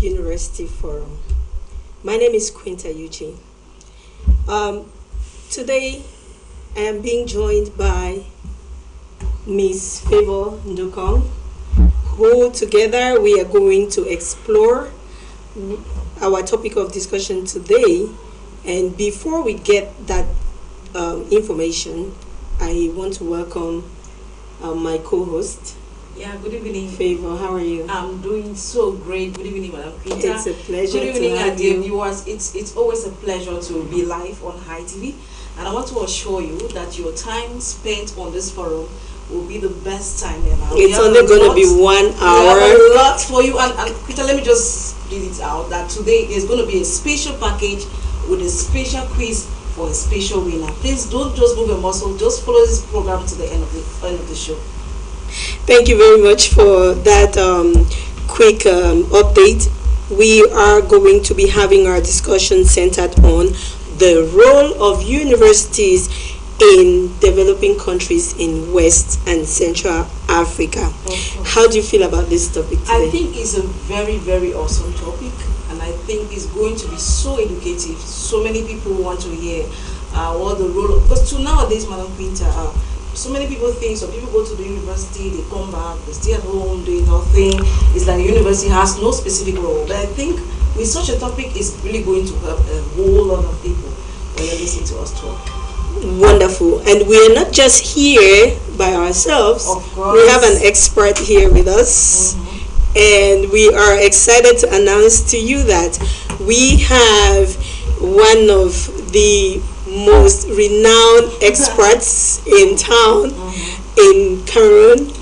University Forum. My name is Quinta Eugene. Today I am being joined by Miss Favor Ndukong, who together we are going to explore our topic of discussion today. And before we get that information, I want to welcome my co-host. Yeah, good evening. Favor, how are you? I'm doing so great. Good evening, Madam Quinta. It's a pleasure Good evening, to have dear you. viewers. It's always a pleasure to be live on High TV. And I want to assure you that your time spent on this forum will be the best time ever. It's only going to be 1 hour. We have a lot for you. And Quinta, let me just read it out that today there's going to be a special package with a special quiz for a special winner. Please don't just move a muscle. Just follow this program to the end of the show. Thank you very much for that quick update. We are going to be having our discussion centered on the role of universities in developing countries in West and Central Africa. Okay. How do you feel about this topic today? I think it's a very, very awesome topic, and I think it's going to be so educative. So many people want to hear what the role of, because to nowadays, Madam Quinta, so many people think, so people go to the university, they come back, they stay at home, doing nothing. It's like the university has no specific role. But I think with such a topic, it's really going to help a whole lot of people when they listen to us talk. Wonderful. And we are not just here by ourselves. Of course. We have an expert here with us. And we are excited to announce to you that we have one of the most renowned experts in town, in Cameroon,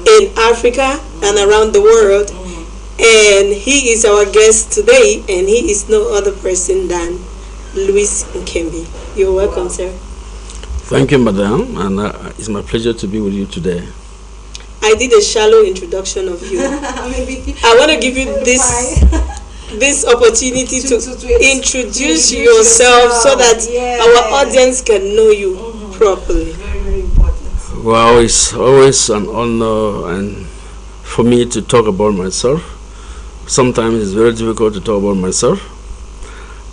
in Africa, and around the world. And he is our guest today, and he is no other person than Louis Nkembi. You're welcome, sir. Thank you, madam, and it's my pleasure to be with you today. I did a shallow introduction of you. I want to give you this opportunity to introduce yourself so that our audience can know you properly. Very, very important. Well, it's always an honor and for me to talk about myself. Sometimes it's very difficult to talk about myself,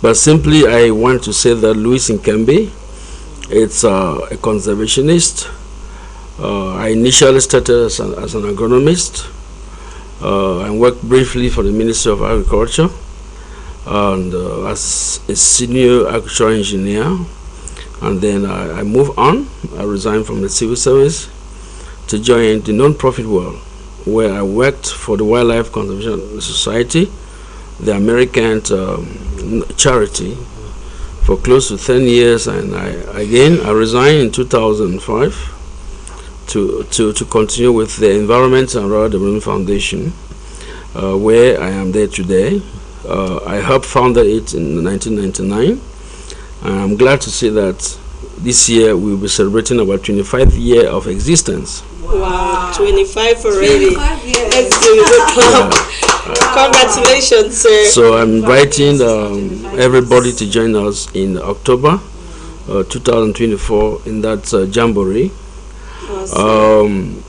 but simply I want to say that Louis Nkembi, it's a conservationist. I initially started as an agronomist. I worked briefly for the Ministry of Agriculture and as a senior agricultural engineer, and then I moved on. I resigned from the civil service to join the non-profit world, where I worked for the Wildlife Conservation Society, the American charity, for close to 10 years, and I resigned in 2005 to continue with the Environment and Rural Development Foundation, where I am there today. I helped found it in 1999, and I'm glad to say that this year we'll be celebrating our 25th year of existence. Wow, 25 already. 25 years. Let's do it. Congratulations, sir. So I'm inviting everybody to join us in October 2024 in that jamboree. Awesome.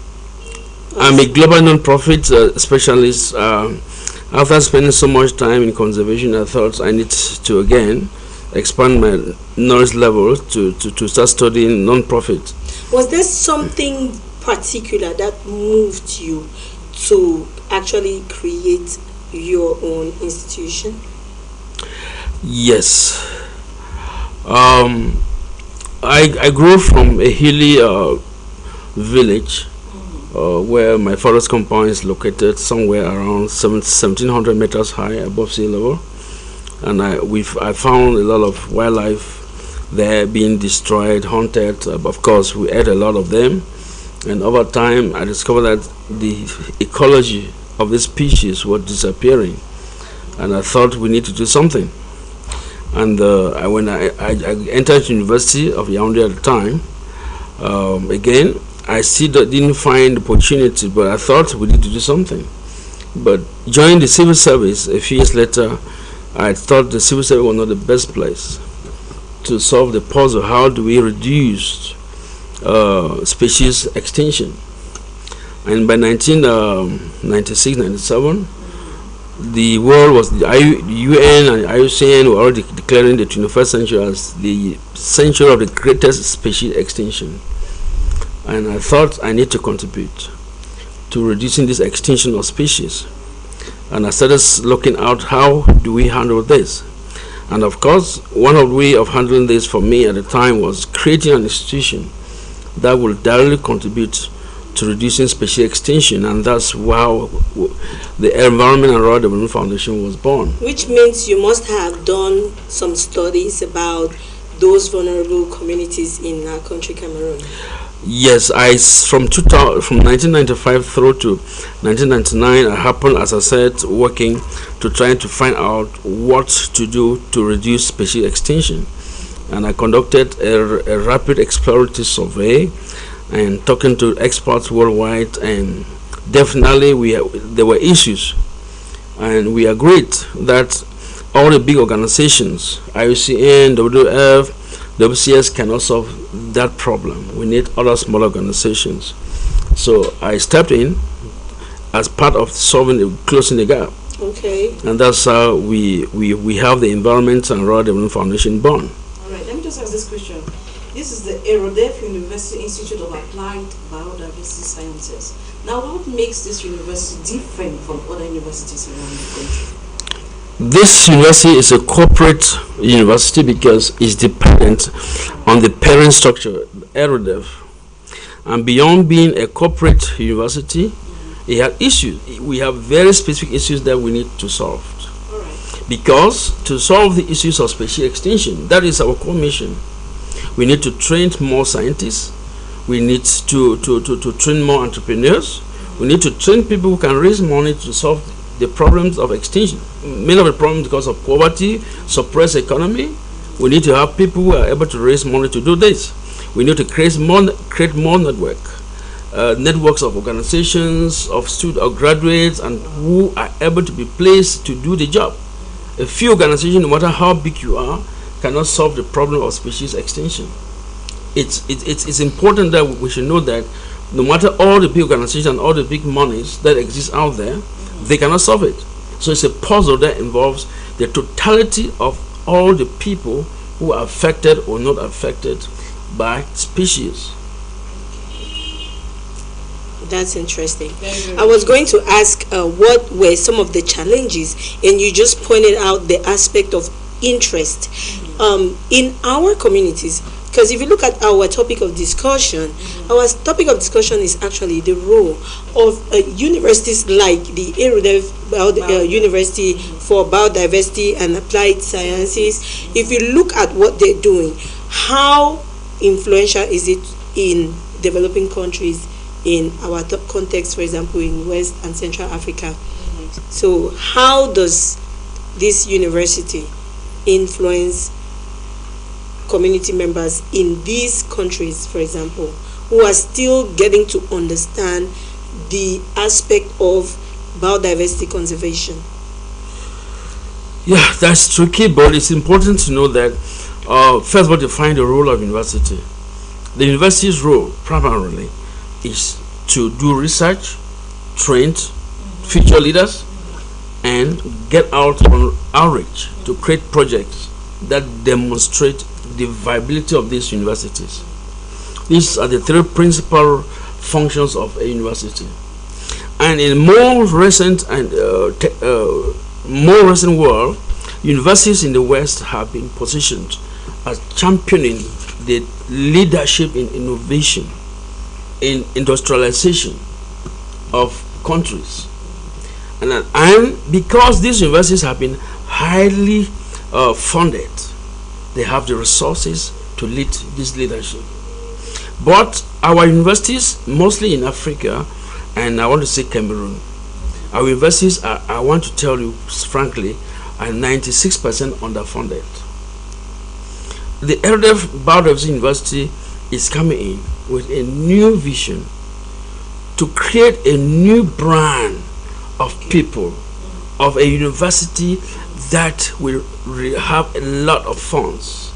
I'm a global non-profit specialist. After spending so much time in conservation, I thought I need to again expand my knowledge level to start studying non-profit. Was there something particular that moved you to actually create your own institution? Yes. I grew from a hilly village where my forest compound is located somewhere around 1700 meters high above sea level, and I found a lot of wildlife there being destroyed, hunted. Of course, we ate a lot of them, and over time I discovered that the ecology of the species was disappearing, and I thought we need to do something. And when I entered University of Yaoundé at the time, again I still didn't find the opportunity, but I thought we need to do something. But joining the civil service a few years later, I thought the civil service was not the best place to solve the puzzle. How do we reduce species extinction? And by 1996-97, The world was the UN and IUCN were already declaring the 21st century as the century of the greatest species extinction, and I thought I need to contribute to reducing this extinction of species. And I started looking out, how do we handle this? And of course, one of the way of handling this for me at the time was creating an institution that will directly contribute to reducing species extinction, and that's how the Environment and Rural Development Foundation was born. Which means you must have done some studies about those vulnerable communities in our country, Cameroon. Yes, from 1995 through to 1999, I happened, as I said, working to try to find out what to do to reduce species extinction. And I conducted a rapid exploratory survey and talking to experts worldwide, and definitely there were issues, and we agreed that all the big organizations, IUCN, WWF, WCS, cannot solve that problem. We need other small organizations. So I stepped in as part of closing the gap. Okay. And that's how we have the Environment and Rural Development Foundation born. All right, let me just ask this question. This is the Erudef University Institute of Applied Biodiversity Sciences. Now, what makes this university different from other universities around the country? This university is a corporate university because it's dependent on the parent structure, Erudef. And beyond being a corporate university, it has issues. We have very specific issues that we need to solve. All right. Because to solve the issues of species extinction, that is our core mission. We need to train more scientists. We need to train more entrepreneurs. We need to train people who can raise money to solve the problems of extinction. Many of the problems because of poverty, suppressed economy. We need to have people who are able to raise money to do this. We need to create more networks of organizations, of students, of graduates, and who are able to be placed to do the job. A few organizations, no matter how big you are, cannot solve the problem of species extinction. It's important that we should know that no matter all the big organizations and all the big monies that exist out there, they cannot solve it. So it's a puzzle that involves the totality of all the people who are affected or not affected by species. That's interesting. I was going to ask what were some of the challenges, and you just pointed out the aspect of interest in our communities. Because if you look at our topic of discussion, our topic of discussion is actually the role of universities like the Erudef University for Biodiversity and Applied Sciences. If you look at what they're doing, how influential is it in developing countries in our context, for example, in West and Central Africa? So how does this university influence community members in these countries, for example, who are still getting to understand the aspect of biodiversity conservation? Yeah, that's tricky, but it's important to know that first of all, define the role of university. The university's role primarily is to do research, train future leaders, and get out on outreach to create projects that demonstrate the viability of these universities. These are the three principal functions of a university. And in more recent world, universities in the West have been positioned as championing the leadership in innovation, in industrialization of countries. And because these universities have been highly funded, they have the resources to lead this leadership. But our universities, mostly in Africa, and I want to say Cameroon, our universities are, I want to tell you frankly, are 96% underfunded. The Erudef Biodiversity University is coming in with a new vision to create a new brand of people, of a university that will have a lot of funds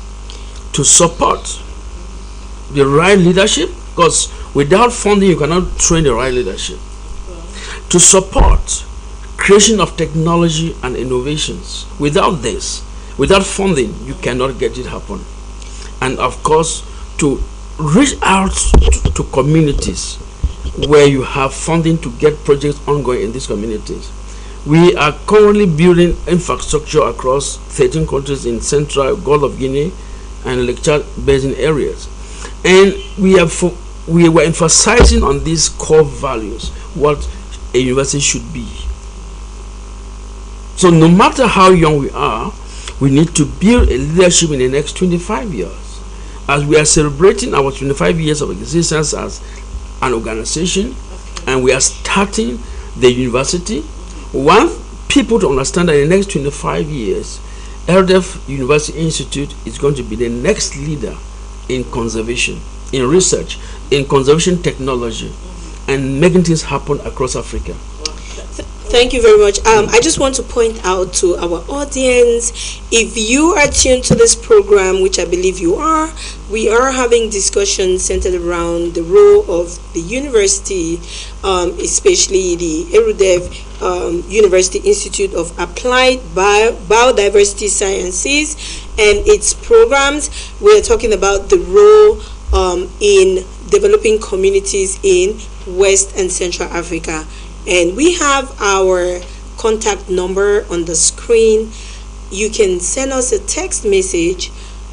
to support the right leadership, because without funding you cannot train the right leadership, to support creation of technology and innovations. Without this, without funding, you cannot get it happen. And of course, to reach out to communities where you have funding to get projects ongoing in these communities. We are currently building infrastructure across 13 countries in Central, Gulf of Guinea, and Lake Chad Basin areas. And we were emphasizing on these core values, what a university should be. So no matter how young we are, we need to build a leadership in the next 25 years. As we are celebrating our 25 years of existence as an organization, and we are starting the university, we want people to understand that in the next 25 years, Erudef University Institute is going to be the next leader in conservation, in research, in conservation technology, and making things happen across Africa. Thank you very much. I just want to point out to our audience, if you are tuned to this program, which I believe you are, we are having discussions centered around the role of the university, especially the Erudef University Institute of Applied Biodiversity Sciences and its programs. We're talking about the role in developing communities in West and Central Africa. And we have our contact number on the screen. You can send us a text message,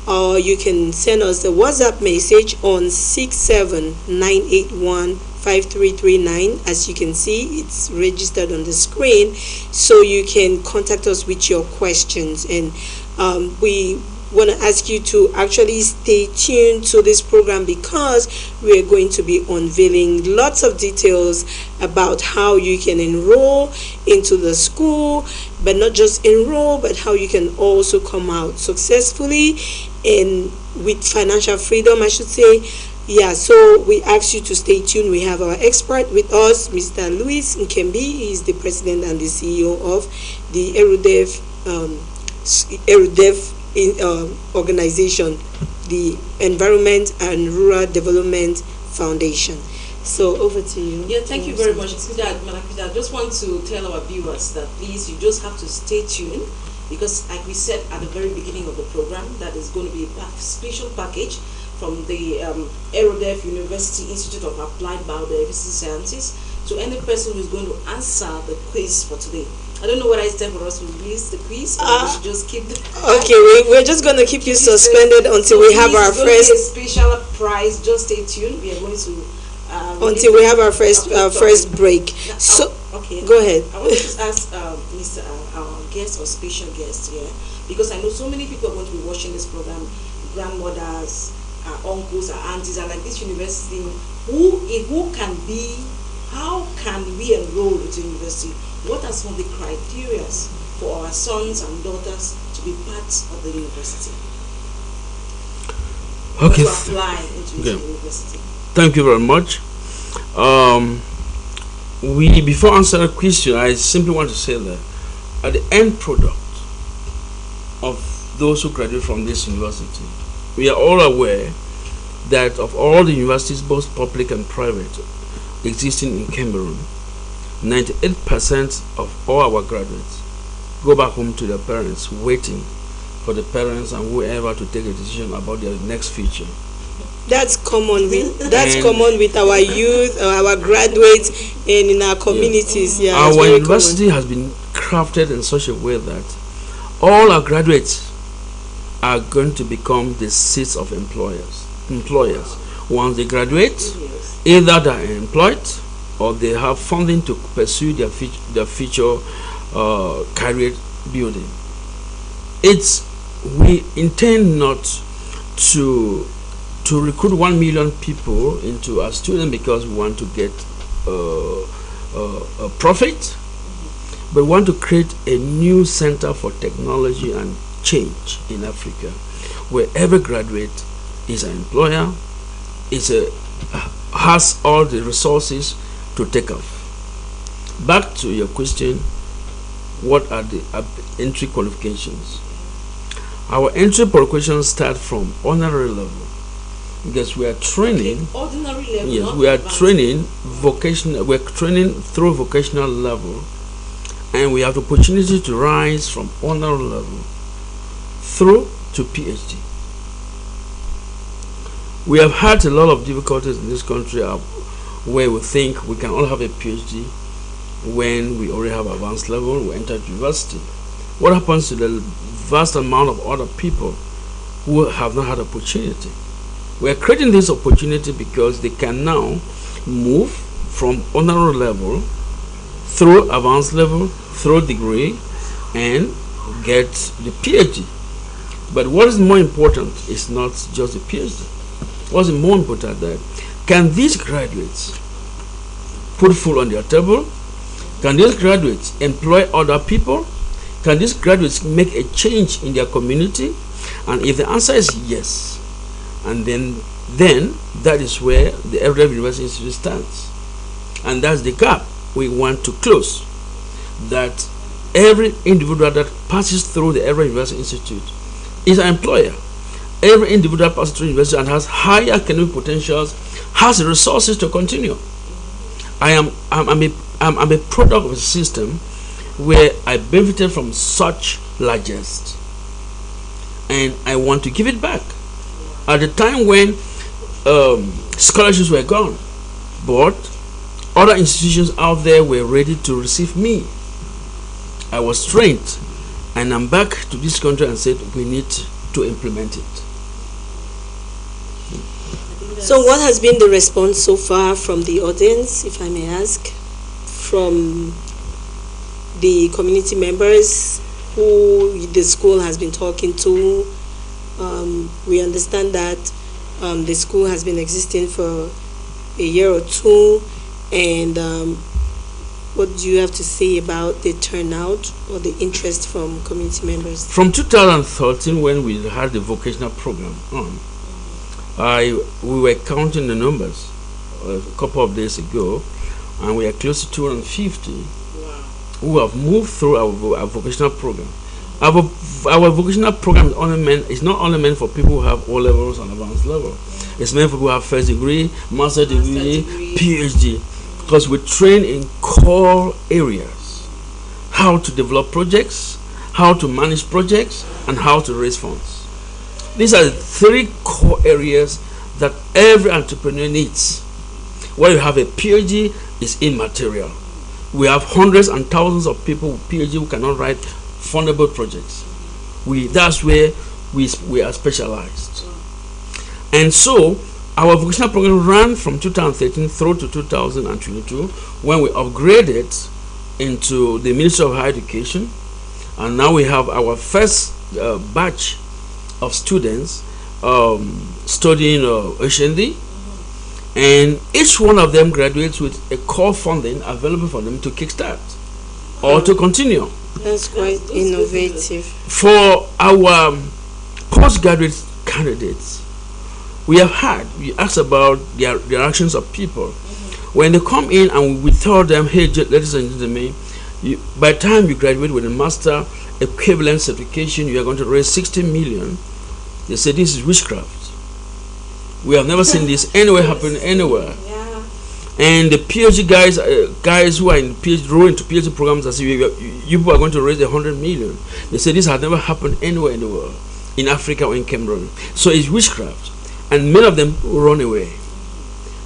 or you can send us a WhatsApp message on 679815339. As you can see, it's registered on the screen, so you can contact us with your questions. And we want to ask you to actually stay tuned to this program, because we are going to be unveiling lots of details about how you can enroll into the school, but not just enroll, but how you can also come out successfully and with financial freedom, I should say. Yeah, so we ask you to stay tuned. We have our expert with us, Mr. Louis Nkembi. He is the president and the CEO of the Erudef organization, the Environment and Rural Development Foundation. So over to you. Yeah, thank you very much. I just want to tell our viewers that please, you just have to stay tuned, because like we said at the very beginning of the program, that is going to be a special package from the Erudef University Institute of Applied Biodiversity Sciences to any person who is going to answer the quiz for today. I don't know whether it's time for us to release the quiz, or we should just keep the okay, we're just going to keep you suspended until we have our first a special prize. Just stay tuned. We are going to until we have our first break. So okay, go ahead. I want to just ask Mr. Our guest or special guest here, because I know so many people are going to be watching this program. Grandmothers, uncles, aunties are like, this university. Who can be? How can we enroll into university? What are some of the criteria for our sons and daughters to be part of the university? Okay. To apply into the university. Thank you very much. Before answering the question, I simply want to say that at the end product of those who graduate from this university, we are all aware that of all the universities, both public and private, existing in Cameroon, 98% of all our graduates go back home to their parents, waiting for the parents and whoever to take a decision about their next future. That's common with our youth, our graduates, and in our communities. Yeah, our university has been crafted in such a way that all our graduates are going to become the seats of employers. Once they graduate, either they are employed or they have funding to pursue their future career building. We intend not to recruit 1 million people into our student because we want to get a profit, but we want to create a new center for technology and change in Africa, where every graduate is an employer, has all the resources to take off. Back to your question, what are the entry qualifications? Our entry qualifications start from honorary level, because we are training. Ordinary level. Yes, we are training vocational. We are training through vocational level, and we have the opportunity to rise from honor level through to PhD. We have had a lot of difficulties in this country where we think we can all have a PhD when we already have advanced level, we enter university. What happens to the vast amount of other people who have not had opportunity? We are creating this opportunity because they can now move from honor level through advanced level, through degree, and get the PhD. But what is more important is not just the PhD. What's more important that can these graduates put food on their table? Can these graduates employ other people? Can these graduates make a change in their community? And if the answer is yes, and then that is where the Erudef University Institute stands. And that's the gap we want to close. That every individual that passes through the Erudef University Institute is an employer. Every individual passes through university and has high academic potentials, has the resources to continue. I'm a product of a system where I benefited from such largesse, and I want to give it back. At the time when scholarships were gone, but other institutions out there were ready to receive me, I was trained, and I'm back to this country and said we need to implement it. So what has been the response so far from the audience, if I may ask, from the community members who the school has been talking to? We understand that the school has been existing for a year or two, and what do you have to say about the turnout or the interest from community members? From 2013, when we had the vocational program on, we were counting the numbers a couple of days ago, and we are close to 250 who have moved through our vocational program. Our vocational program is not only meant for people who have O levels and advanced level. It's meant for people who have first degree, master degree, PhD, because we train in core areas: how to develop projects, how to manage projects, and how to raise funds. These are the three core areas that every entrepreneur needs. When you have a PhD, it's immaterial. We have hundreds and thousands of people with PhD who cannot write fundable projects. That's where we are specialized. And so our vocational program ran from 2013 through to 2022, when we upgraded into the Ministry of Higher Education, and now we have our first batch of students studying HND, and each one of them graduates with a core funding available for them to kickstart or to continue. That's quite innovative. For our postgraduate candidates, we asked about the reactions of people when they come in, and we tell them, hey, ladies and gentlemen, by the time you graduate with a master equivalent certification, you are going to raise 60 million. They say this is witchcraft. We have never seen this anywhere happen anywhere. Yeah. And the PhD guys who are in into PhD programs, I say you people are going to raise 100 million. They say this has never happened anywhere in the world, in Africa or in Cameroon. So it's witchcraft, and many of them run away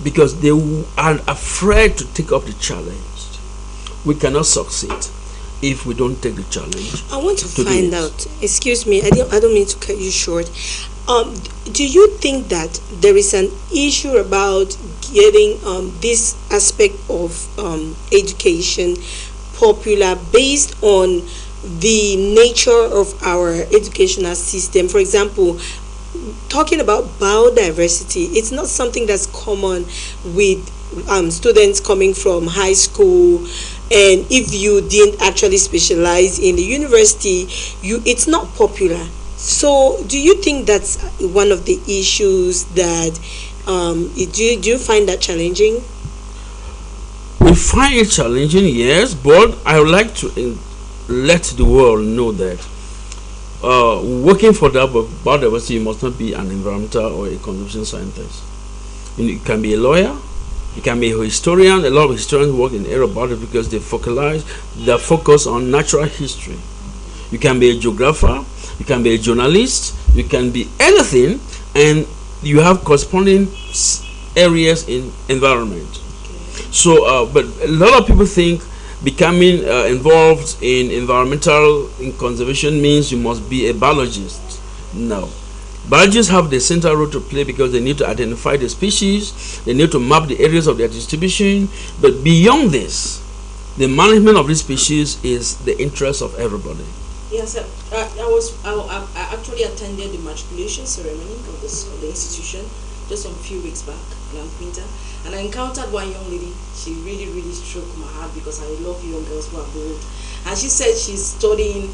because they are afraid to take up the challenge. We cannot succeed if we don't take the challenge. I want to find out. Excuse me, I don't mean to cut you short. Do you think that there is an issue about getting this aspect of education popular based on the nature of our educational system? For example, talking about biodiversity, it's not something that's common with students coming from high school, and if you didn't actually specialize in the university, it's not popular. So do you think that's one of the issues that do you find that challenging? We find it challenging, yes, but I would like to let the world know that working for that biodiversity, you must not be an environmental or a conservation scientist. You can be a lawyer, You can be a historian. A lot of historians work in aeronautics because they focus on natural history. You can be a geographer. You can be a journalist. You can be anything, and you have corresponding areas in environment. So, but a lot of people think becoming involved in environmental conservation means you must be a biologist. No. Biologists have the central role to play because they need to identify the species, they need to map the areas of their distribution, but beyond this, the management of these species is the interest of everybody. Yes, sir. I actually attended the matriculation ceremony of the institution just a few weeks back, and I encountered one young lady. She really struck my heart because I love young girls who are bold. And she said she's studying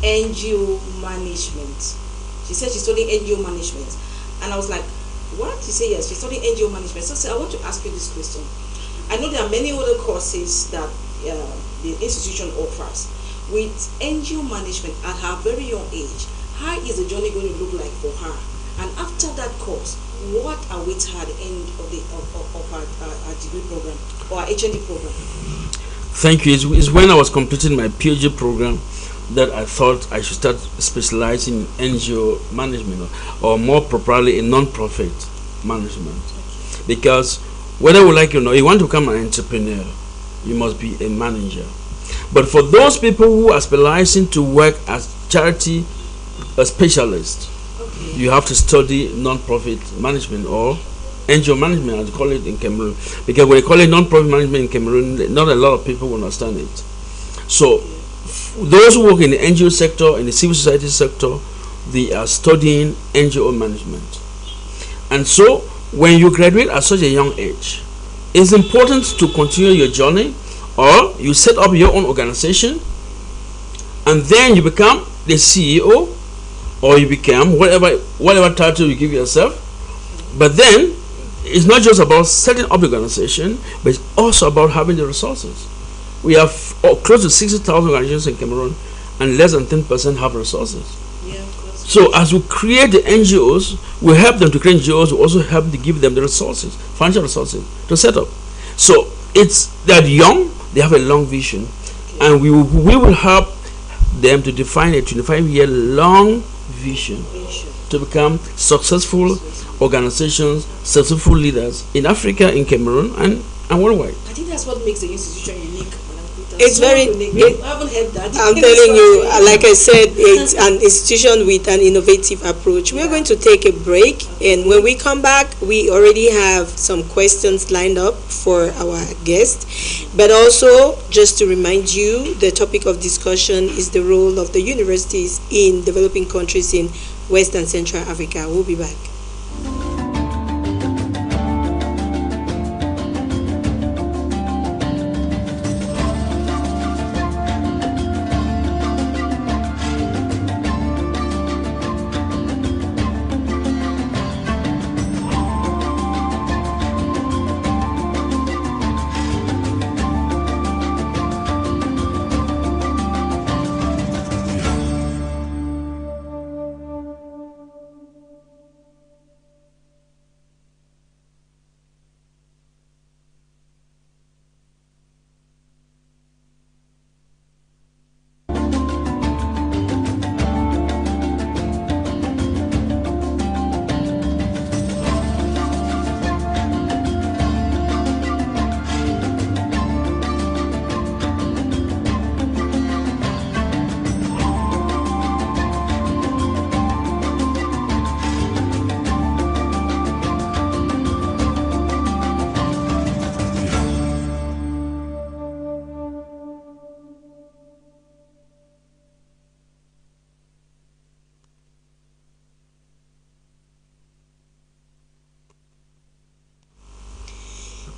NGO management. She said she's studying NGO management. And I was like, what? She said yes, she's studying NGO management. So I said, I want to ask you this question. I know there are many other courses that the institution offers. With NGO management at her very young age, how is the journey going to look like for her? And after that course, what awaits her at the end of her degree program or her HND program? Thank you. It's when I was completing my PhD program that I thought I should start specializing in NGO management, or more properly in non-profit management. Because whether we like it or not, you want to become an entrepreneur, you must be a manager. But for those people who are specializing to work as charity specialists, you have to study non-profit management or NGO management, as they call it in Cameroon. Because when you call it non-profit management in Cameroon, not a lot of people will understand it. So those who work in the NGO sector, in the civil society sector, they are studying NGO management. And so when you graduate at such a young age, it's important to continue your journey, or you set up your own organization and then you become the CEO, or you become whatever title you give yourself. But then it's not just about setting up the organization, but it's also about having the resources. We have close to 60,000 organizations in Cameroon, and less than 10% have resources. Yeah, so as we create the NGOs, we help them to create NGOs. We also help to give them the resources, financial resources, to set up. So they're young, they have a long vision, and we will help them to define a 25-year long vision to become successful organizations, successful leaders in Africa, in Cameroon, and worldwide. I think that's what makes the institution unique. It's very unique. I haven't heard that. I'm telling you, like I said, it's an institution with an innovative approach. We're going to take a break, and when we come back, we already have some questions lined up for our guest. But also, just to remind you, the topic of discussion is the role of the universities in developing countries in West and Central Africa. We'll be back.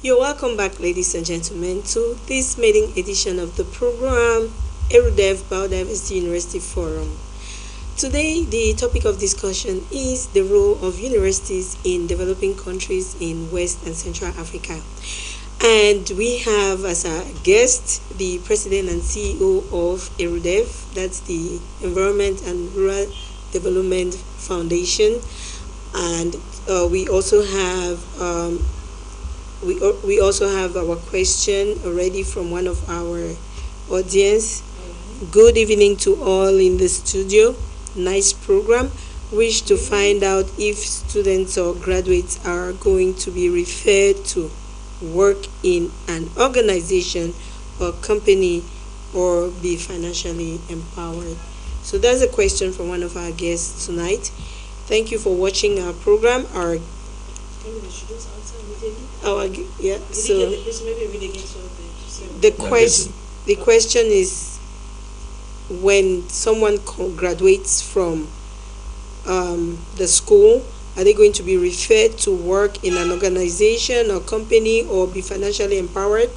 You're welcome back, ladies and gentlemen, to this maiden edition of the program Erudef Biodiversity University Forum. Today, the topic of discussion is the role of universities in developing countries in West and Central Africa. And we have as a guest the President and CEO of Erudef, that's the Environment and Rural Development Foundation. And we also have we also have our question already from one of our audience. Good evening to all in the studio. Nice program. Wish to find out if students or graduates are going to be referred to work in an organization or company or be financially empowered. So that's a question from one of our guests tonight. Thank you for watching our program. Our yeah. So the question is, when someone graduates from the school, are they going to be referred to work in an organization or company or be financially empowered?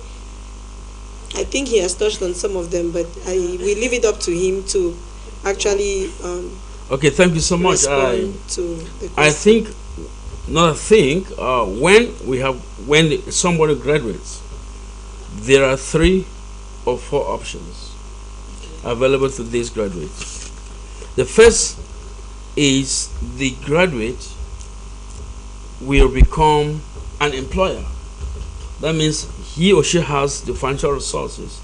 I think he has touched on some of them, but we leave it up to him to actually okay, thank you so much. I think when somebody graduates, there are 3 or 4 options available to these graduates. The first is the graduate will become an employer. That means he or she has the financial resources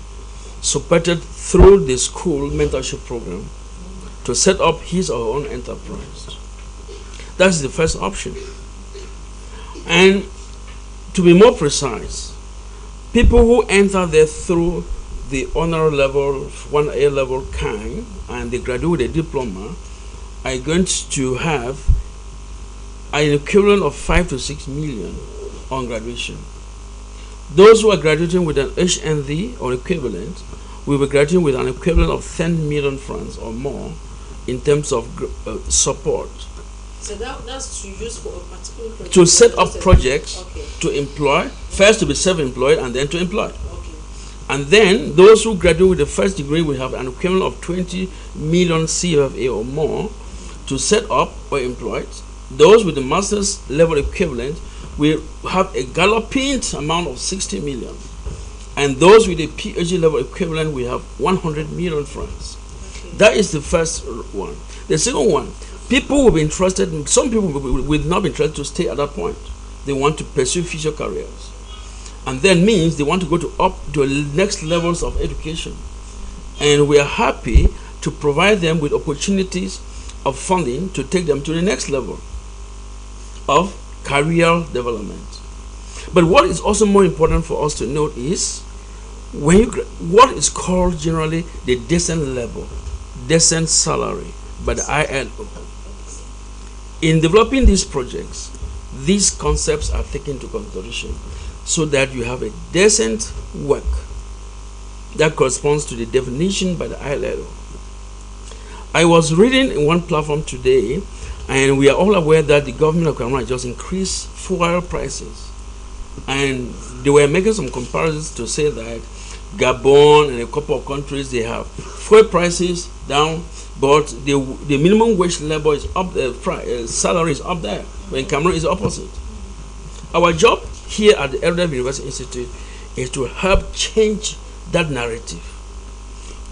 supported through the school mentorship program to set up his or her own enterprise. That's the first option. And to be more precise, people who enter there through the honor level, 1A level kind, and they graduate with a diploma are going to have an equivalent of 5 to 6 million on graduation. Those who are graduating with an HND or equivalent will be graduating with an equivalent of 10 million francs or more in terms of support. So that's to use for a particular project? To set up projects, okay. To employ, first to be self-employed and then to employ. Okay. And then those who graduate with the first degree will have an equivalent of 20 million CFA or more to set up or employ. Those with the master's level equivalent will have a galloping amount of 60 million. And those with a PhD level equivalent will have 100 million francs. Okay. That is the first one. The second one, people will be interested, some people will not be interested to stay at that point. They want to pursue future careers. And then means they want to go up to next levels of education. And we are happy to provide them with opportunities of funding to take them to the next level of career development. But what is also more important for us to note is what is called generally the decent level, decent salary by the ILO. In developing these projects, these concepts are taken into consideration so that you have a decent work that corresponds to the definition by the ILO. I was reading in one platform today, and we are all aware that the government of Cameroon just increased fuel prices. And they were making some comparisons to say that Gabon and a couple of countries, they have fuel prices down, but the minimum wage level is up, salary is up there, when Cameroon is opposite. Our job here at the Erudef University Institute is to help change that narrative.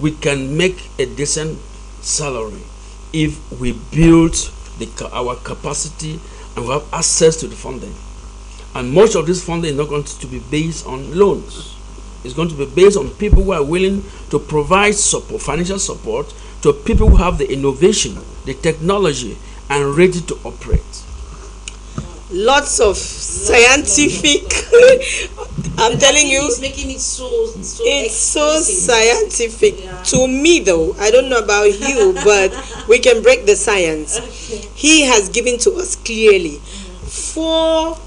We can make a decent salary if we build our capacity and we have access to the funding. And much of this funding is not going to be based on loans. It's going to be based on people who are willing to provide support, financial support, to people who have the innovation, the technology, and ready to operate. Lots of scientific. I'm telling you, it's making it so it's so scientific. Yeah. To me, though, I don't know about you, but we can break the science. Okay. He has given to us clearly four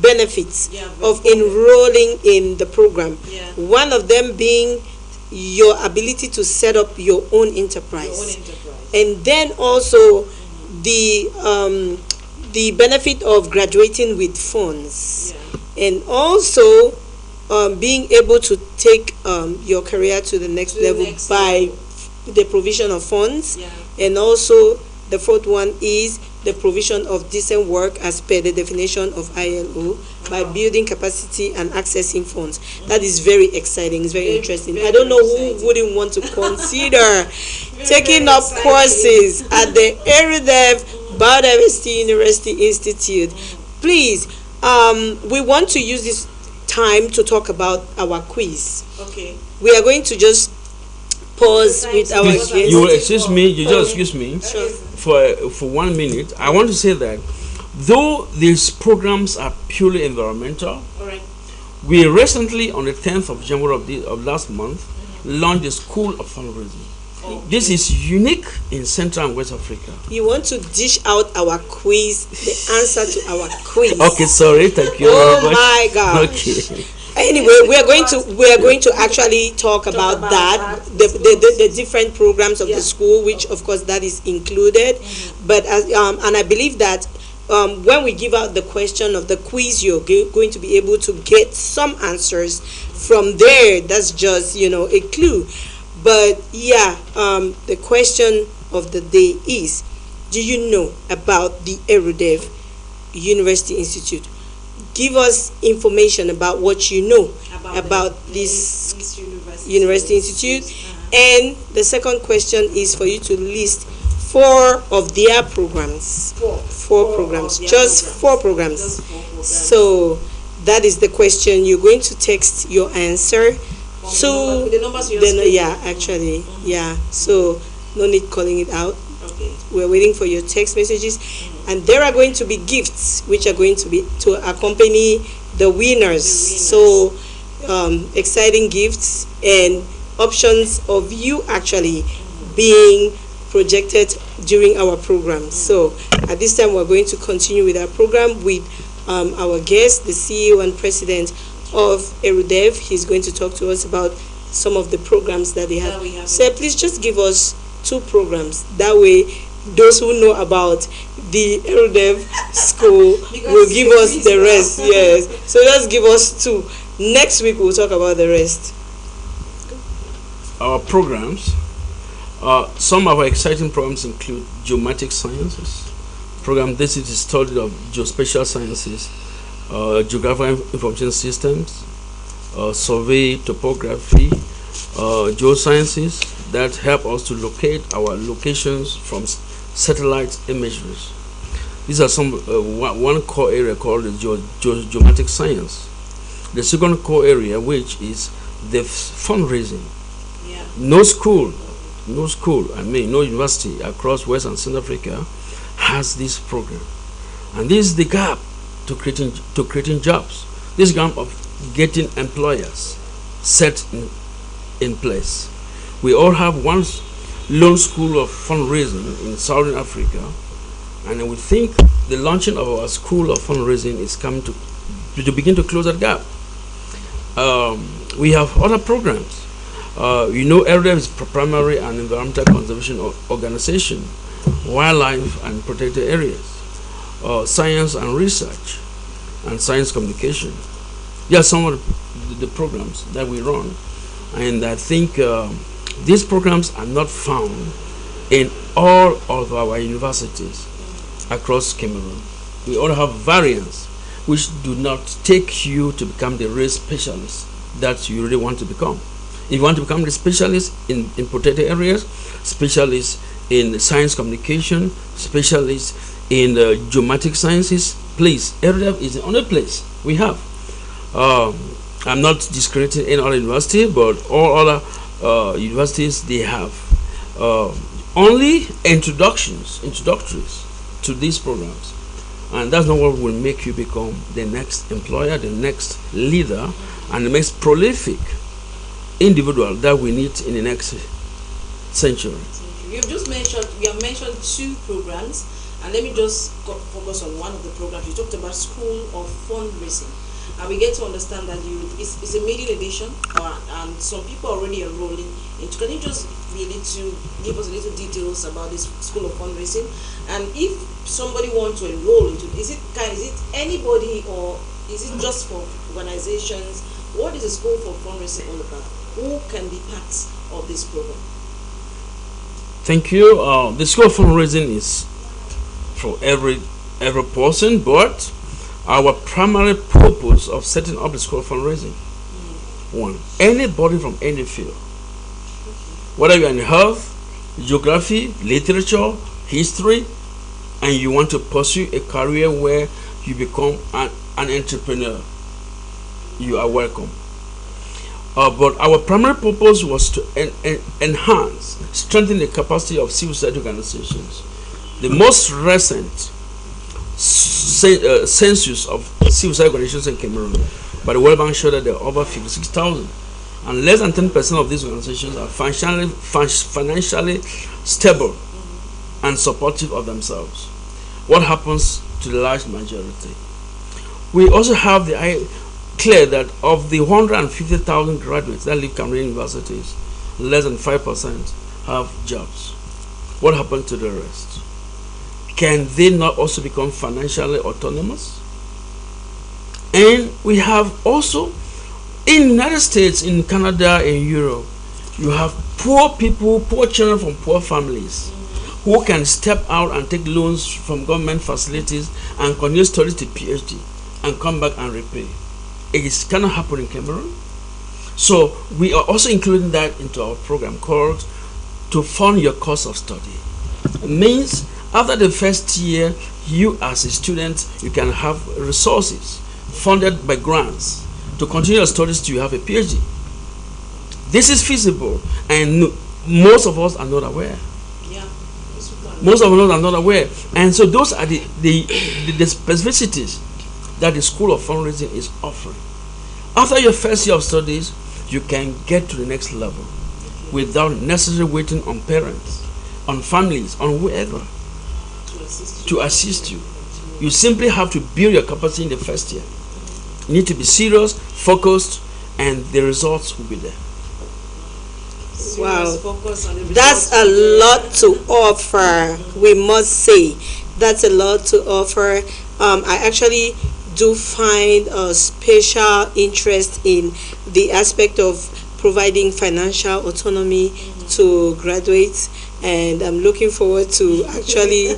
benefits of enrolling in the program. Yeah. One of them being your ability to set up your own enterprise. And then also the benefit of graduating with funds, and also being able to take your career to the next level by the provision of funds, and also the fourth one is the provision of decent work as per the definition of ILO by building capacity and accessing funds. That is very exciting. It's very interesting. I don't know who wouldn't want to consider taking up courses at the Erudef Biodiversity University Institute. Please, we want to use this time to talk about our quiz. Okay. We are going to just pause with our Please, guest. you will excuse me. You just excuse me Sure. for 1 minute. I want to say that though these programs are purely environmental, All right. we recently, on the 10th of January of last month, launched the School of Fundraising. This is unique in Central and West Africa. You want to dish out our quiz, the answer to our quiz. Okay, sorry. Thank you. Oh very much. my God. Okay. Anyway, we are going to actually talk about that, the different programs of the school, which of course that is included. But as and I believe that when we give out the question of the quiz, you're going to be able to get some answers from there. That's just a clue. But yeah, the question of the day is: do you know about the Erudef University Institute? Give us information about what you know about this University Institute. And the second question is for you to list 4 of their programs. Four programs. Just 4 programs. Just 4 programs. So that is the question. You're going to text your answer to the numbers you just yeah, actually. Yeah. So no need calling it out. Okay. We're waiting for your text messages, and there are going to be gifts which are going to be to accompany the winners. So exciting gifts and options of you actually being projected during our program. So at this time, we're going to continue with our program with our guest, the CEO and president of Erudef. He's going to talk to us about some of the programs that they have. So please just give us 2 programs. That way, those who know about the Erudef school will give us the rest. Yes. So just give us 2. Next week we'll talk about the rest. Our programs, some of our exciting programs include geomatic sciences. Program this is the study of geospatial sciences, geographical information systems, survey, topography, geosciences that help us to locate our locations from satellite imageries. These are some one core area called the geomatic science. The second core area, which is the fundraising. Yeah. No school, no university across West and Central Africa has this program, and this is the gap to creating jobs. This gap of getting employers set in place. We all have one lone school of fundraising in Southern Africa, and we think the launching of our school of fundraising is coming to begin to close that gap. We have other programs. Erudef is primary and environmental conservation organization, wildlife and protected areas, science and research, and science communication. These are some of the programs that we run, and I think these programs are not found in all of our universities across Cameroon. We all have variants which do not take you to become the race specialist that you really want to become. If you want to become the specialist in protected areas, specialist in science communication, specialist in geomatic sciences, please, Erudef is the only place we have. I'm not discrediting any other university, but all other universities, they have only introductories to these programs, and that's not what will make you become the next employer, the next leader, and the next prolific individual that we need in the next century. We have mentioned 2 programs, and let me just focus on one of the programs. You talked about School of Fundraising, and we get to understand that it's a maiden edition, and some people are already enrolling into. Can you just give us a little details about this School of Fundraising, and if somebody wants to enroll into it, is it anybody, or is it just for organizations? What is the School for Fundraising all about? Who can be part of this program? Thank you. The School of Fundraising is for every person, but our primary purpose of setting up the School of Fundraising, one, anybody from any field, whether you're in health, geography, literature, history, and you want to pursue a career where you become an an entrepreneur, you are welcome. But our primary purpose was to enhance, strengthen the capacity of civil society organizations. The most recent census of civil society organizations in Cameroon by the World Bank showed that there are over 56,000, and less than 10% of these organizations are financially stable and supportive of themselves. What happens to the large majority? We also have the clear that of the 150,000 graduates that leave Cameroon universities, less than 5% have jobs. What happens to the rest? Can they not also become financially autonomous? And we have also, in the United States, in Canada, in Europe, you have poor people, poor children from poor families who can step out and take loans from government facilities and continue studies to PhD and come back and repay. It cannot happen in Cameroon. So we are also including that into our program called To Fund Your Course of Study. It means after the first year, you as a student, you can have resources funded by grants to continue your studies till you have a PhD. This is feasible, and most of us are not aware. Most of us are not aware. And so those are the specificities that the School of Fundraising is offering. After your first year of studies, you can get to the next level without necessarily waiting on parents, on families, on whoever to assist you. You simply have to build your capacity in the first year. You need to be serious, focused, and the results will be there. Wow, that's a lot to offer, we must say. That's a lot to offer. I actually do find a special interest in the aspect of providing financial autonomy to graduates, and I'm looking forward to actually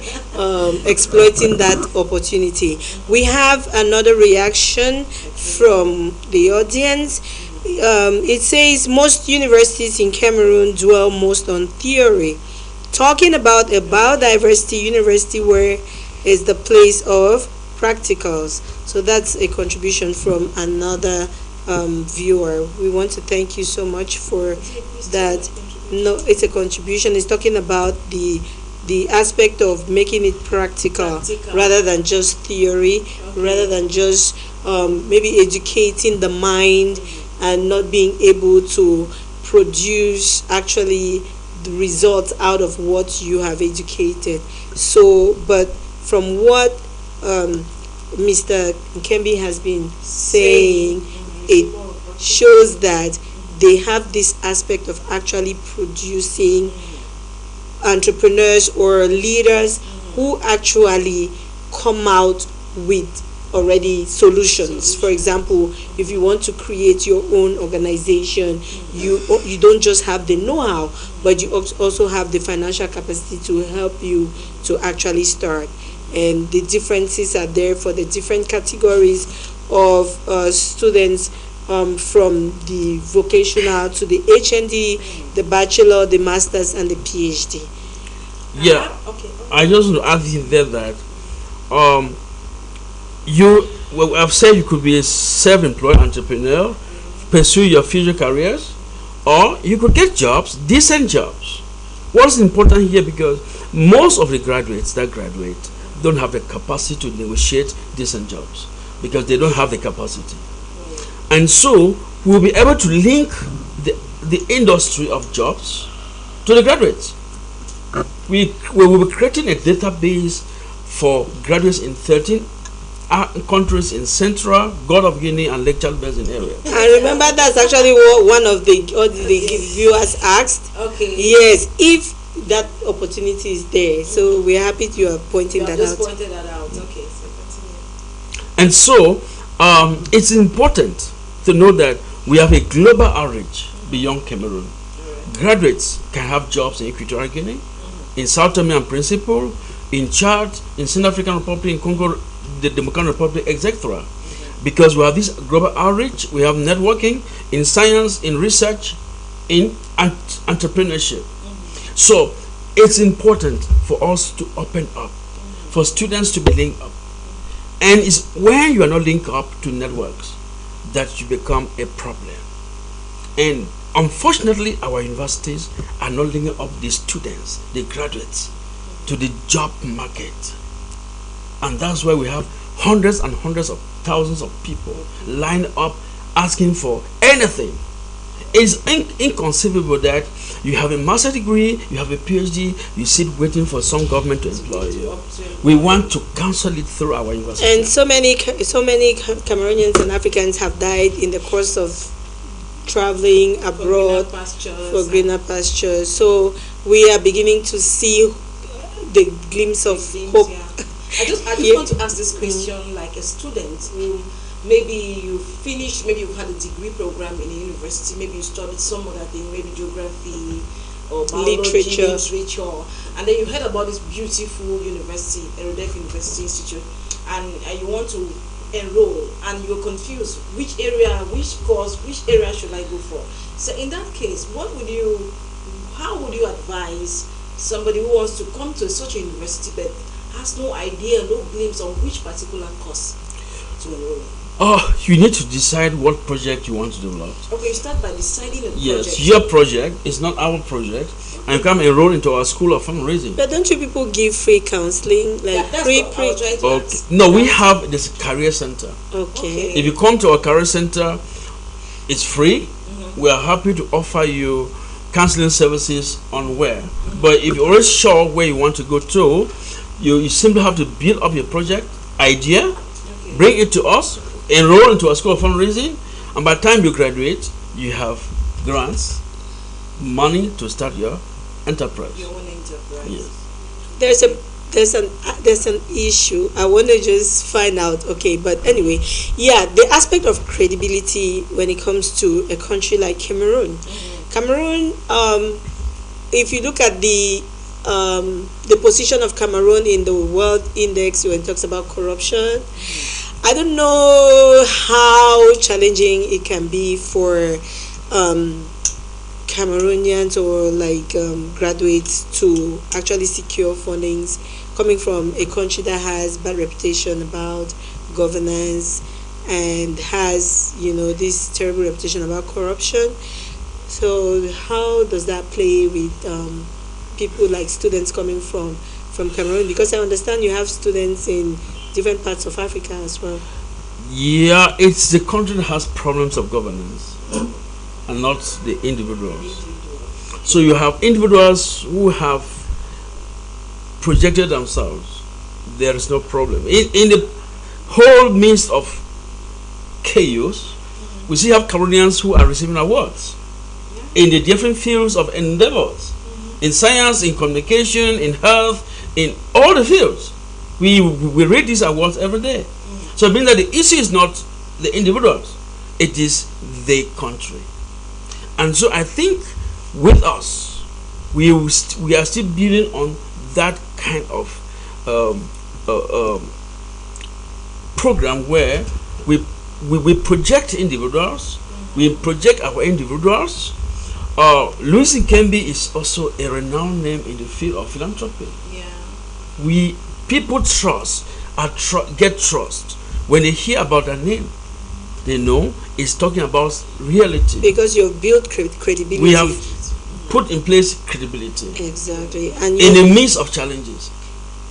exploiting that opportunity. We have another reaction from the audience. It says most universities in Cameroon dwell most on theory. Talking about a biodiversity university, where is the place of practicals? So that's a contribution from another viewer. We want to thank you so much for that. No, it's a contribution. It's talking about the aspect of making it practical rather than just theory, rather than just maybe educating the mind and not being able to produce actually the results out of what you have educated. So, but from what Mr. Nkembi has been saying, it shows that they have this aspect of actually producing entrepreneurs or leaders who actually come out with already solutions. For example, if you want to create your own organization, you don't just have the know-how, but you also have the financial capacity to help you to actually start. And the differences are there for the different categories of students, from the vocational to the HND, the bachelor, the masters, and the PhD. Yeah, okay. I just want to add in there that I've said you could be a self-employed entrepreneur, pursue your future careers, or you could get jobs, decent jobs. What's important here, because most of the graduates that graduate don't have the capacity to negotiate decent jobs because they don't have the capacity. And so we'll be able to link the industry of jobs to the graduates. We will be creating a database for graduates in 13 countries in Central, God of Guinea, and Lake Chad Basin area. I remember that's actually what one of the viewers asked. Okay. Yes, if that opportunity is there. So we're happy you are pointing that out. Pointed that out. Okay, so continue. And so it's important to know that we have a global outreach beyond Cameroon. Graduates can have jobs in Equatorial Guinea, in South Tome and Principe, in Chad, in Central African Republic, in Congo, the Democratic Republic, etc. Because we have this global outreach, we have networking in science, in research, in entrepreneurship. So it's important for us to open up, for students to be linked up. And it's when you are not linked up to networks that you become a problem. And unfortunately, our universities are not linking up the students, the graduates, to the job market. And that's why we have hundreds and hundreds of thousands of people lined up asking for anything. It's inconceivable that you have a master's degree, you have a PhD, you sit waiting for some government to employ you. We want to cancel it through our university. And so many Cameroonians and Africans have died in the course of traveling abroad for greener pastures. So we are beginning to see the glimpse of hope. Yeah. I just want to ask this question like a student who maybe you finished, maybe you've had a degree program in a university, maybe you studied some other thing, maybe geography or biology, literature, and then you heard about this beautiful university, Erudef University Institute, and you want to enroll and you're confused which area, which course, which area should I go for. So in that case, how would you advise somebody who wants to come to such a university but has no idea, no glimpse on which particular course to enroll in? You need to decide what project you want to develop. Okay, you start by deciding a project. Yes, your project is not our project, and you come enroll into our school of fundraising. But don't you people give free counseling, like free? Okay. No, we have this career center. Okay. If you come to our career center, it's free. We are happy to offer you counseling services on where. But if you're already sure where you want to go to, you simply have to build up your project idea, bring it to us, enroll into a school of fundraising, and by the time you graduate, you have grants, money to start your enterprise. Your own enterprise. Yes. There's an issue. I want to just find out. Okay, but anyway, yeah, the aspect of credibility when it comes to a country like Cameroon. Cameroon, if you look at the position of Cameroon in the World Index when it talks about corruption, I don't know how challenging it can be for Cameroonians or like graduates to actually secure fundings coming from a country that has bad reputation about governance and has, this terrible reputation about corruption. So how does that play with people like students coming from Cameroon? Because I understand you have students in different parts of Africa as well. Yeah, it's the country that has problems of governance and not the individuals. So you have individuals who have projected themselves. There is no problem. In the whole midst of chaos, we still have Cameroonians who are receiving awards in the different fields of endeavors, in science, in communication, in health, in all the fields. We read these awards every day. So it means that the issue is not the individuals, it is the country. And so I think with us, we are still building on that kind of program where we project individuals, we project our individuals. Louis Nkembi is also a renowned name in the field of philanthropy. Yeah. People get trust when they hear about that name. They know it's talking about reality. Because you've built credibility. We have put in place credibility. Exactly. And in the midst of challenges.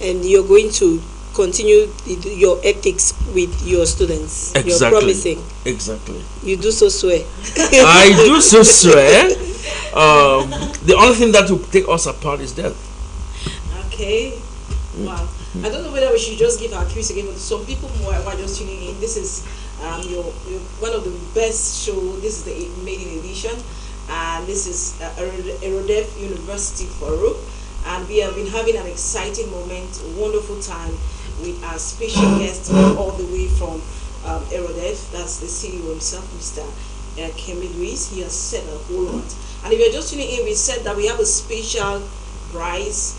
And you're going to continue your ethics with your students. Exactly. You're promising. Exactly. You do so swear. I do so swear. The only thing that will take us apart is death. Okay. Wow. I don't know whether we should just give our cues again, but some people who are just tuning in, this is your one of the best show. This is the maiden edition, and this is Erudef University Forum, and we have been having an exciting moment, a wonderful time with our special guest all the way from Erudef. That's the CEO himself, Mr. Kemi Luis. He has said a whole lot. And if you're just tuning in, we said that we have a special prize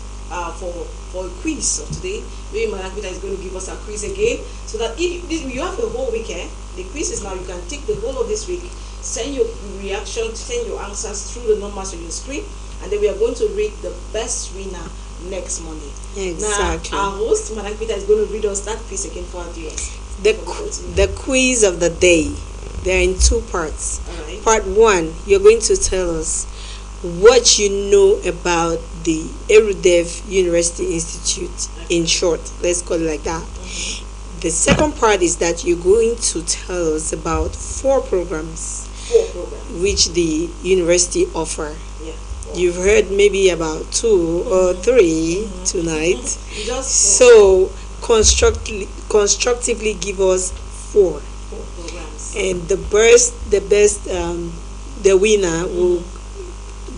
for a quiz of today. Maybe Manakita is going to give us a quiz again, so that if you have the whole weekend, the quiz is now, you can take the whole of this week, send your reaction, send your answers through the numbers on your screen, and then we are going to read the best winner next Monday. Exactly. Now, our host, Madam Peter, is going to read us that piece again for our viewers. The quiz of the day. They're in two parts. All right. Part one, you're going to tell us what you know about the Erudef University Institute. In short, let's call it like that. The second part is that you're going to tell us about four programs which the university offer. Yeah. You've heard maybe about two or three tonight. Just So constructively give us four. four programs. And the best, the winner will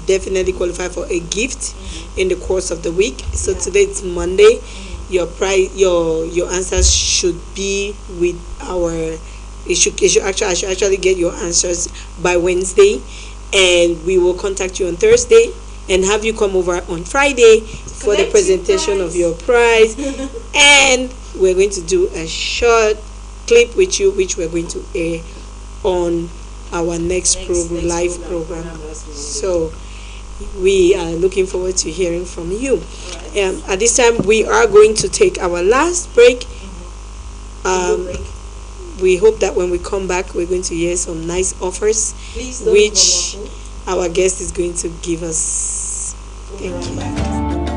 definitely qualify for a gift in the course of the week. So today it's Monday. Your prize, your answers should be with our. I should actually get your answers by Wednesday, and we will contact you on Thursday and have you come over on Friday for the Collect your presentation of prize. your prize. And we're going to do a short clip with you, which we're going to air on our next live program. Last Monday. So we are looking forward to hearing from you. All right. At this time, we are going to take our last break. Good break. We hope that when we come back, we're going to hear some nice offers, Please don't which promote. our guest is going to give us. We'll be Thank right you. back.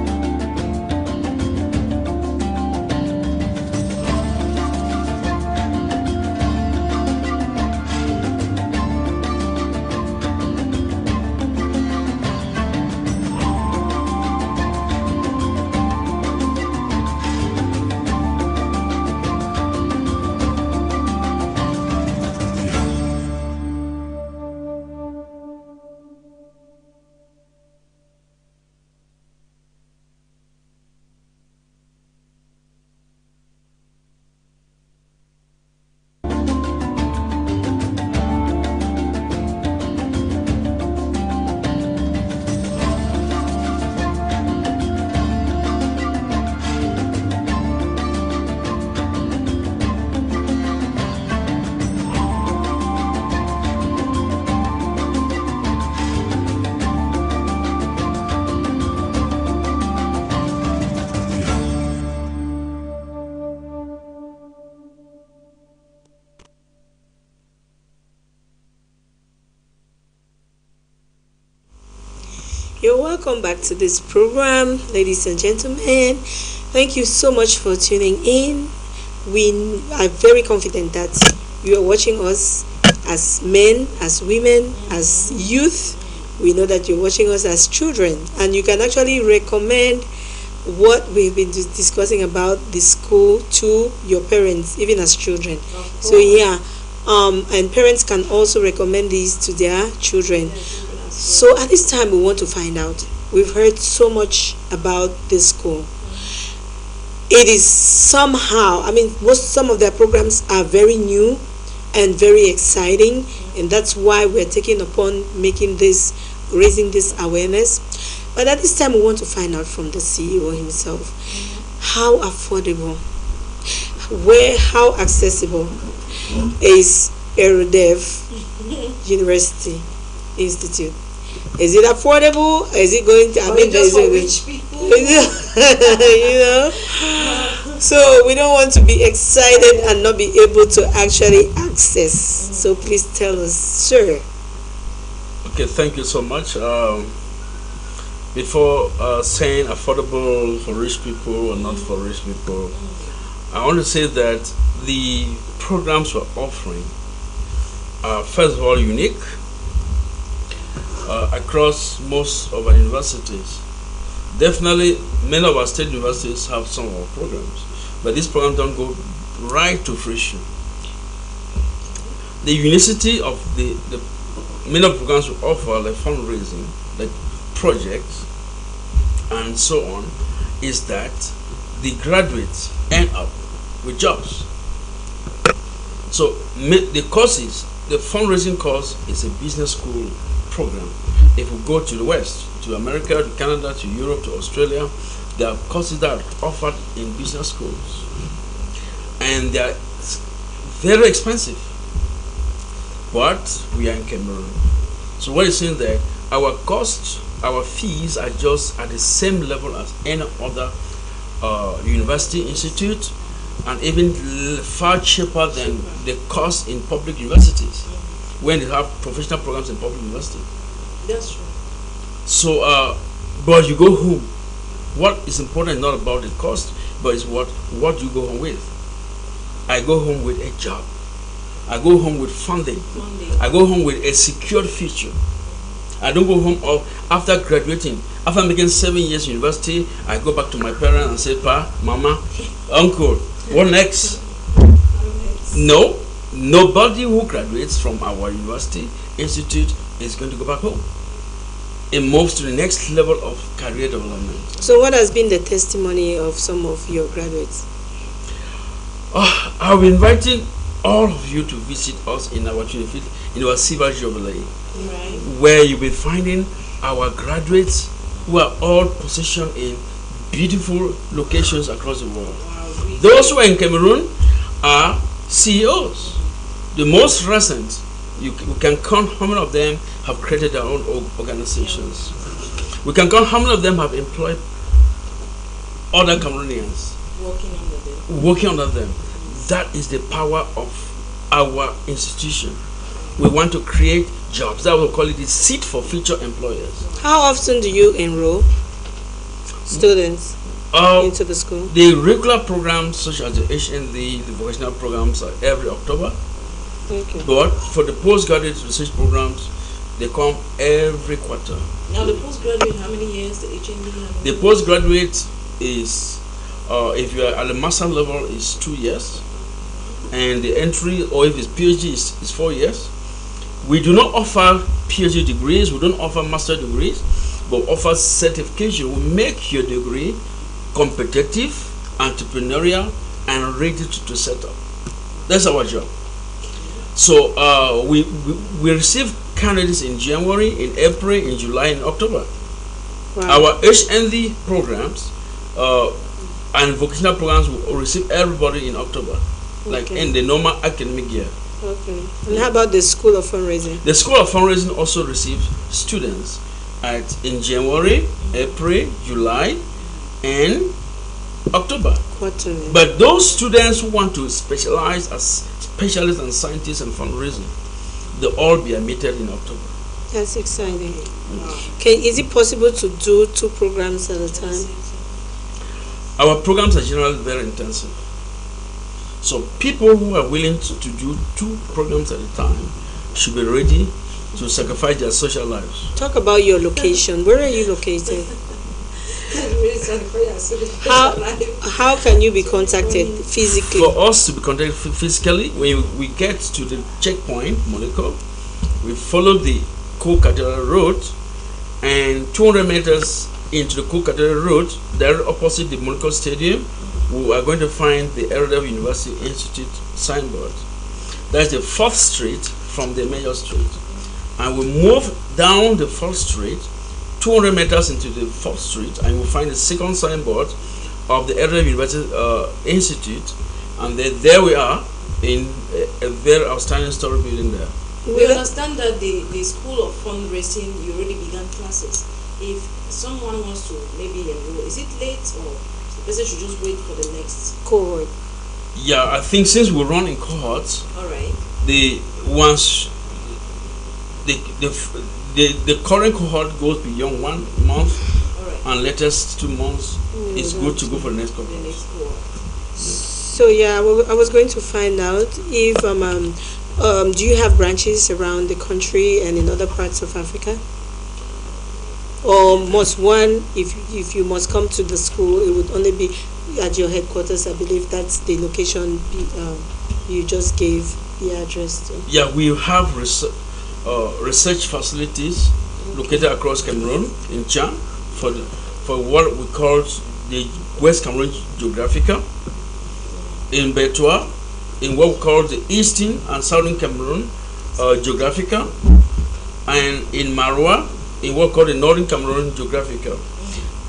You're welcome back to this program, ladies and gentlemen. Thank you so much for tuning in. We are very confident that you are watching us as men, as women, as youth. We know that you're watching us as children, and you can actually recommend what we've been discussing about the school to your parents, even as children. So yeah, and parents can also recommend these to their children. So at this time, we want to find out. We've heard so much about this school. It is somehow, some of their programs are very new and very exciting, and that's why we're taking upon raising this awareness. But at this time, we want to find out from the CEO himself how affordable, how accessible is Erudef University Institute. Is it affordable? Is it going to? Just for rich people. You know. So we don't want to be excited and not be able to actually access. So please tell us, sir. Okay, thank you so much. Before saying affordable for rich people or not for rich people, I want to say that the programs we're offering are first of all unique across most of our universities. Definitely, many of our state universities have some of our programs, but these programs don't go right to fruition. The unicity of the many of the programs we offer, like fundraising, like projects, and so on, is that the graduates end up with jobs. So the courses, the fundraising course is a business school program. If we go to the West, to America, to Canada, to Europe, to Australia, there are courses that are offered in business schools, and they are very expensive. But we are in Cameroon, so what is in there? Our cost our fees are just at the same level as any other university institute, and even far cheaper than the cost in public universities when they have professional programs in public university. That's true. So, but you go home. What is important is not about the cost, but it's what you go home with. I go home with a job. I go home with funding. I go home with a secured future. I don't go home after graduating. After making 7 years university, I go back to my parents and say, Pa, Mama, Uncle, what next? No, nobody who graduates from our university institute is going to go back home. It moves to the next level of career development. So what has been the testimony of some of your graduates? I'll be inviting all of you to visit us in our 25th, in our Silver Jubilee, where you'll be finding our graduates who are all positioned in beautiful locations across the world. Those who are in Cameroon are CEOs. The most recent, we can count how many of them have created their own organizations. We can count how many of them have employed other Cameroonians working under them. That is the power of our institution. We want to create jobs. That will call it the seat for future employers. How often do you enroll students into the school? The regular programs such as the HND, the vocational programs are every October. Okay. But for the postgraduate research programs, they come every quarter. Now the postgraduate, how many years? The HND? The postgraduate is, if you are at the master level, is 2 years. And the entry, or if it's PhD, is 4 years. We do not offer PhD degrees, we don't offer master degrees, but offer certification. We make your degree competitive, entrepreneurial, and ready to set up. That's our job. So we receive candidates in January, in April, in July, in October. Wow. Our HND programs and vocational programs will receive everybody in October, like in the normal academic year. Okay. And how about the School of Fundraising? The School of Fundraising also receives students in January, April, July, and October. Quarterly. But those students who want to specialize as specialists and scientists in fundraising, they'll all be admitted in October. That's exciting. Okay, is it possible to do 2 programs at a time? Our programs are generally very intensive. So people who are willing to do 2 programs at a time should be ready to sacrifice their social lives. Talk about your location. Where are you located? How can you be contacted physically? For us to be contacted physically, when we get to the checkpoint, Monaco, we follow the Co-Cathedral Road, and 200 meters into the Co-Cathedral Road, there opposite the Monaco Stadium, we are going to find the Erudef University Institute signboard. That's the 4th street from the major street. And we move down the 4th street, 200 meters into the 4th street, and we'll find the 2nd signboard of the Erudef University Institute. And then there we are in a very outstanding story building there. We understand that the School of Fundraising, you already began classes. If someone wants to maybe enroll, is it late, or the person should just wait for the next cohort? Yeah, I think since we run in cohorts, all right, the current cohort goes beyond 1 month, right, and latest 2 months, it's good to go for the next cohort. So yeah, I was going to find out if do you have branches around the country and in other parts of Africa? Or must one, if you must come to the school, it would only be at your headquarters? I believe that's the location you just gave the address to. Yeah, we have research facilities located across Cameroon, in Cham, for what we call the West Cameroon Geographica, in Betua, in what we call the Eastern and Southern Cameroon Geographica, and in Marwa, in what we call the Northern Cameroon Geographica.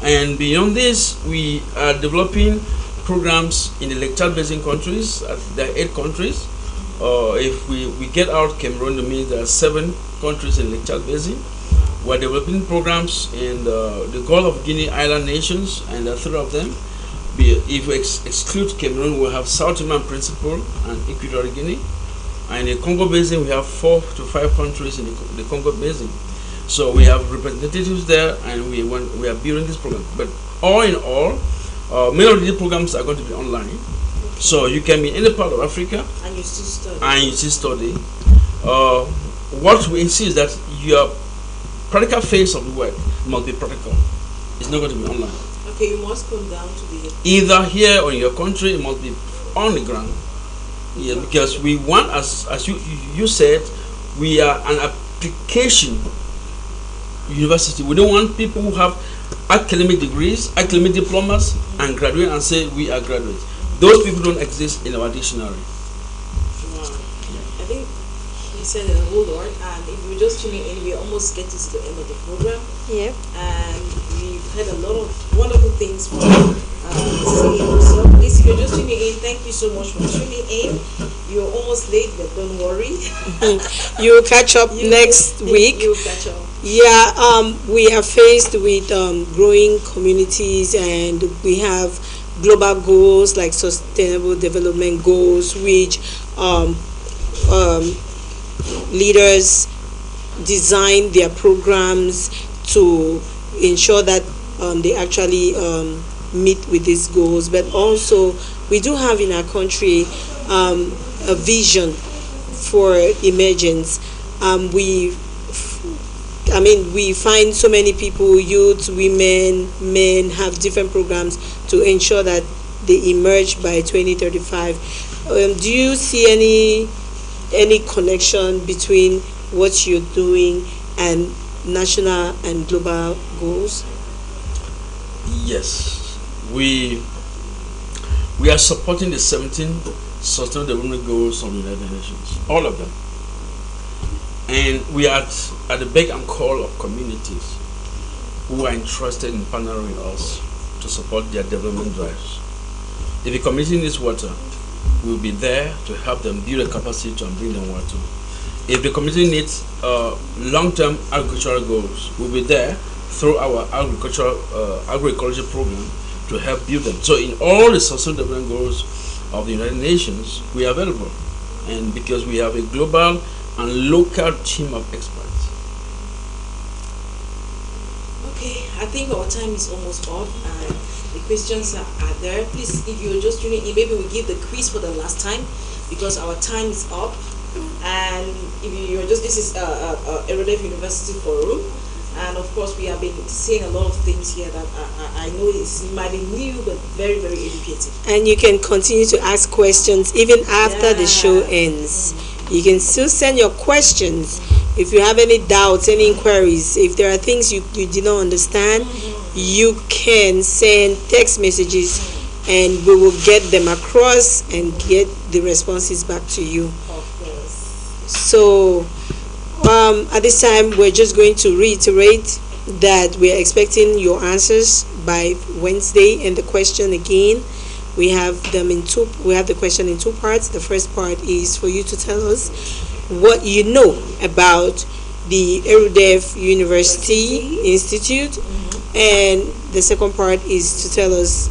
And beyond this, we are developing programs in the Lake Chad Basin countries. There are 8 countries. If we get out Cameroon, it means there are 7 countries in Lake Chad Basin. We're developing programs in the Gulf of Guinea island nations, and there are three of them. If we exclude Cameroon, we have South Sudan Principle and Equatorial Guinea. And in the Congo Basin, we have 4 to 5 countries in the Congo Basin. So we have representatives there, and we are building this program. But all in all, many of these programs are going to be online. So you can be in any part of Africa, And you still study. What we insist is that your practical phase of the work must be practical. It's not going to be online. Okay, you must come down to the... Either here or in your country, it must be on the ground. Yeah, because we want, as you said, we are an application university. We don't want people who have academic degrees, academic diplomas, and graduate and say we are graduates. Those people don't exist in our dictionary. Wow. I think he said a whole lot, and if you just tuning in, we're almost getting to the end of the program. Yeah. And we've had a lot of wonderful things from so please, if you're just tuning in, thank you so much for tuning in. You're almost late, but don't worry. You'll catch up next week. You'll catch up. Yeah, we are faced with growing communities, and we have global goals like sustainable development goals, which leaders design their programs to ensure that they actually meet with these goals. But also, we do have in our country a vision for emergence. We find so many people, youth, women, men, have different programs to ensure that they emerge by 2035. Do you see any connection between what you're doing and national and global goals? Yes, we are supporting the 17 Sustainable Development Goals of the United Nations, all of them. And we are at the beck and call of communities who are interested in partnering with us to support their development drives. If the community needs water, we'll be there to help them build a capacity to bring them water. If the community needs long-term agricultural goals, we'll be there through our agriculture program to help build them. So in all the sustainable development goals of the United Nations, we are available. And because we have a global and local team of experts. Okay, I think our time is almost up, and the questions are there. Please, if you're just tuning in, maybe we'll give the quiz for the last time because our time is up. And if you're just, this is Erudef University Forum, and of course we have been saying a lot of things here that I know it might be new but very, very educative. And you can continue to ask questions even after the show ends. You can still send your questions if you have any doubts, any inquiries. If there are things you did not understand, you can send text messages and we will get them across and get the responses back to you. Of course. So at this time, we're just going to reiterate that we're expecting your answers by Wednesday. And the question again, we have the question in two parts. The first part is for you to tell us what you know about the Erudef University Institute, and the second part is to tell us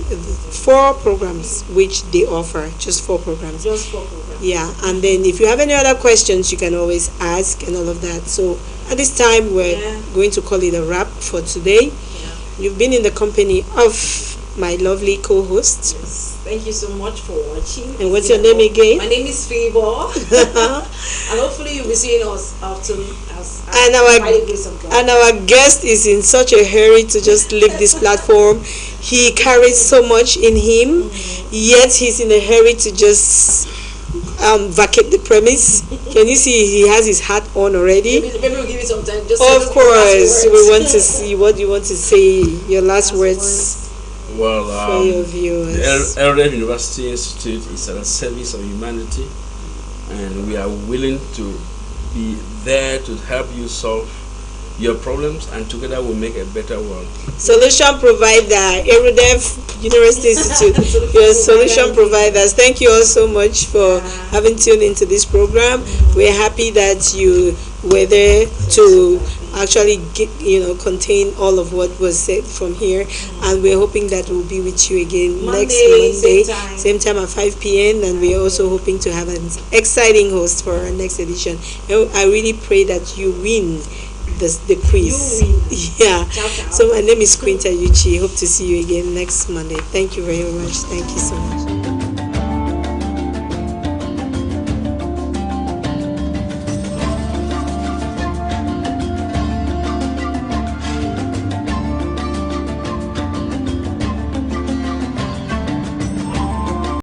4 programs which they offer. Just 4 programs. Just 4 programs. Yeah, and then if you have any other questions, you can always ask and all of that. So at this time, we're going to call it a wrap for today. Yeah. You've been in the company of my lovely co-host. Yes. Thank you so much for watching. And what's your name again? My name is Favor. And hopefully you'll be seeing us after and our guest is in such a hurry to just leave this platform. He carries so much in him, yet he's in a hurry to just vacate the premise. Can you see he has his hat on already? Maybe we'll give it some time. Just of course, we want to see what you want to say. Your last words. Well, for your viewers. The Erudef University Institute is at the service of humanity, and we are willing to be there to help you solve your problems, and together we'll make a better world. Solution provider, Erudef University Institute, your solution providers. Thank you all so much for having tuned into this program. We're happy that you were there to actually contain all of what was said from here. And we're hoping that we'll be with you again next Monday, same time at 5 p.m. And we're also hoping to have an exciting host for our next edition. I really pray that you win the quiz. Yeah. Ciao, ciao. So my name is Quinta Yuchi. Hope to see you again next Monday. Thank you very much. Thank you so much.